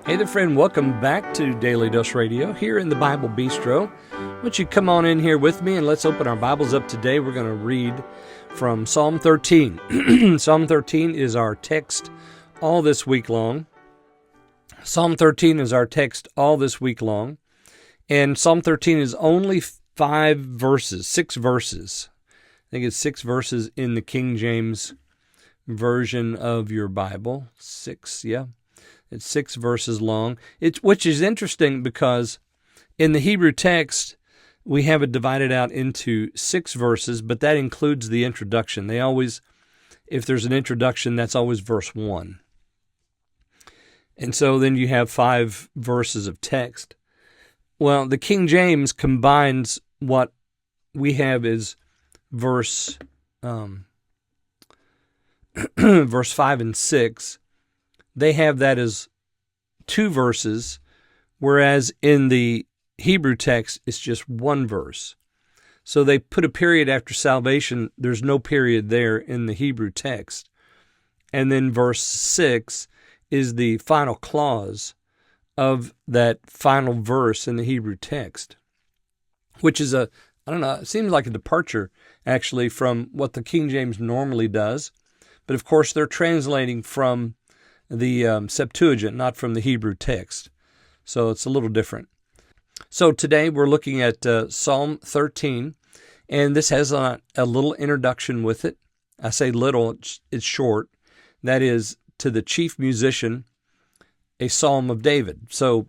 Hey there, friend. Welcome back to Daily Dose Radio here in the Bible Bistro. Why don't you come on in here with me and let's open our Bibles up today. We're going to read from Psalm 13. Psalm 13 is our text all this week long. Psalm 13 is our text all this week long. And Psalm 13 is only 6 verses. I think it's 6 verses in the King James version of your Bible. 6, yeah. It's 6 verses long, which is interesting because in the Hebrew text, we have it divided out into 6 verses, but that includes the introduction. If there's an introduction, that's always verse 1. And so then you have 5 verses of text. Well, the King James combines what we have is verse 5 and 6. They have that as 2 verses, whereas in the Hebrew text, it's just 1 verse. So they put a period after salvation. There's no period there in the Hebrew text. And then verse 6 is the final clause of that final verse in the Hebrew text, which is it seems like a departure, actually, from what the King James normally does. But of course, they're translating from the Septuagint, not from the Hebrew text. So it's a little different. So today we're looking at Psalm 13, and this has a little introduction with it. I say little, it's short. That is, to the chief musician, a psalm of David. So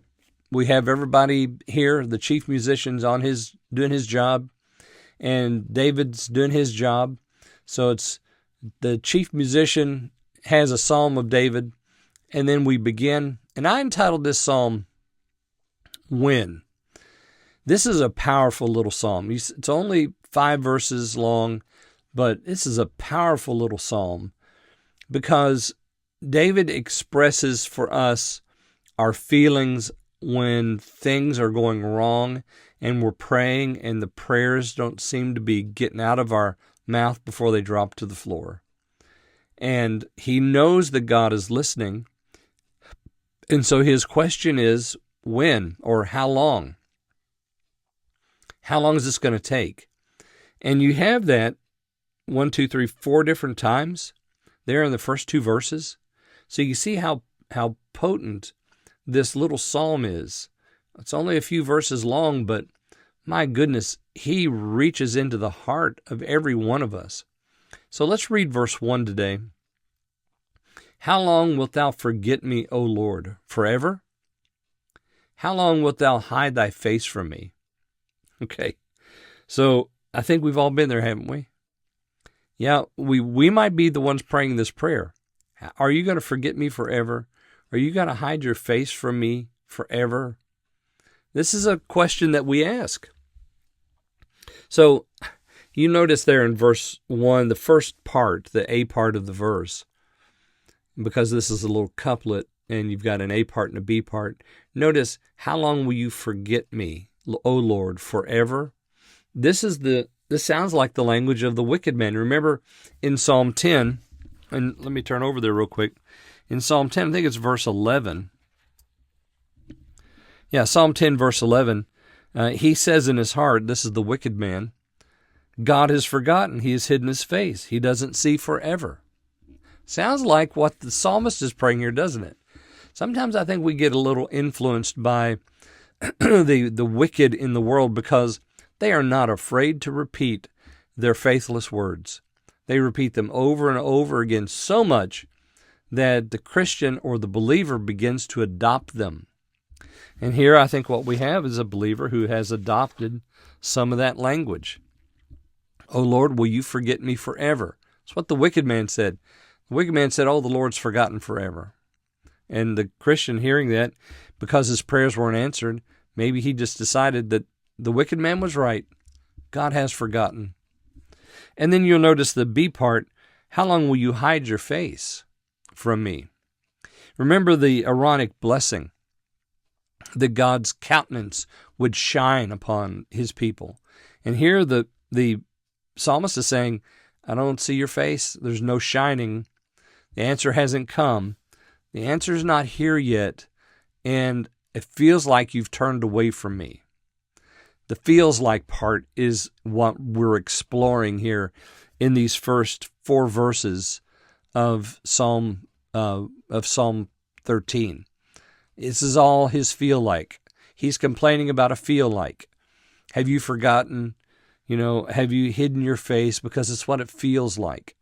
we have everybody here, the chief musician's doing his job, and David's doing his job. So it's the chief musician has a psalm of David. And then we begin, and I entitled this psalm, When. This is a powerful little psalm. It's only 5 verses long, but this is a powerful little psalm because David expresses for us our feelings when things are going wrong and we're praying and the prayers don't seem to be getting out of our mouth before they drop to the floor. And he knows that God is listening. And so his question is, when or how long? How long is this going to take? And you have that 4 different times there in the first 2 verses. So you see how potent this little psalm is. It's only a few verses long, but my goodness, he reaches into the heart of every one of us. So let's read verse 1 today. How long wilt thou forget me, O Lord? Forever? How long wilt thou hide thy face from me? Okay, so I think we've all been there, haven't we? Yeah, we might be the ones praying this prayer. Are you going to forget me forever? Are you going to hide your face from me forever? This is a question that we ask. So you notice there in verse 1, the first part, the A part of the verse, because this is a little couplet and you've got an A part and a B part. Notice, how long will you forget me, O Lord, forever? This sounds like the language of the wicked man. Remember in Psalm 10, and let me turn over there real quick. In Psalm 10, I think it's verse 11. Yeah, Psalm 10, verse 11. He says in his heart, this is the wicked man, God has forgotten. He has hidden his face. He doesn't see forever. Sounds like what the psalmist is praying here, doesn't it? Sometimes I think we get a little influenced by the wicked in the world because they are not afraid to repeat their faithless words. They repeat them over and over again so much that the Christian or the believer begins to adopt them. And here I think what we have is a believer who has adopted some of that language. O Lord, will you forget me forever? That's what the wicked man said. The wicked man said, oh, the Lord's forgotten forever. And the Christian hearing that, because his prayers weren't answered, maybe he just decided that the wicked man was right. God has forgotten. And then you'll notice the B part, how long will you hide your face from me? Remember the Aaronic blessing, that God's countenance would shine upon his people. And here the psalmist is saying, I don't see your face. There's no shining. The answer hasn't come. The answer is not here yet. and it feels like you've turned away from me. The feels like part is what we're exploring here in these first 4 verses of Psalm 13. This is all his feel like. He's complaining about a feel like. Have you forgotten? Have you hidden your face? Because it's what it feels like.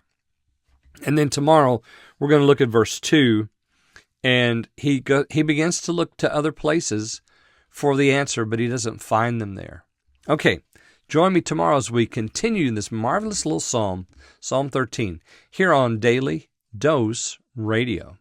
And then tomorrow we're going to look at verse 2, and he begins to look to other places for the answer, but he doesn't find them there. Okay, join me tomorrow as we continue this marvelous little psalm, Psalm 13, here on Daily Dose Radio.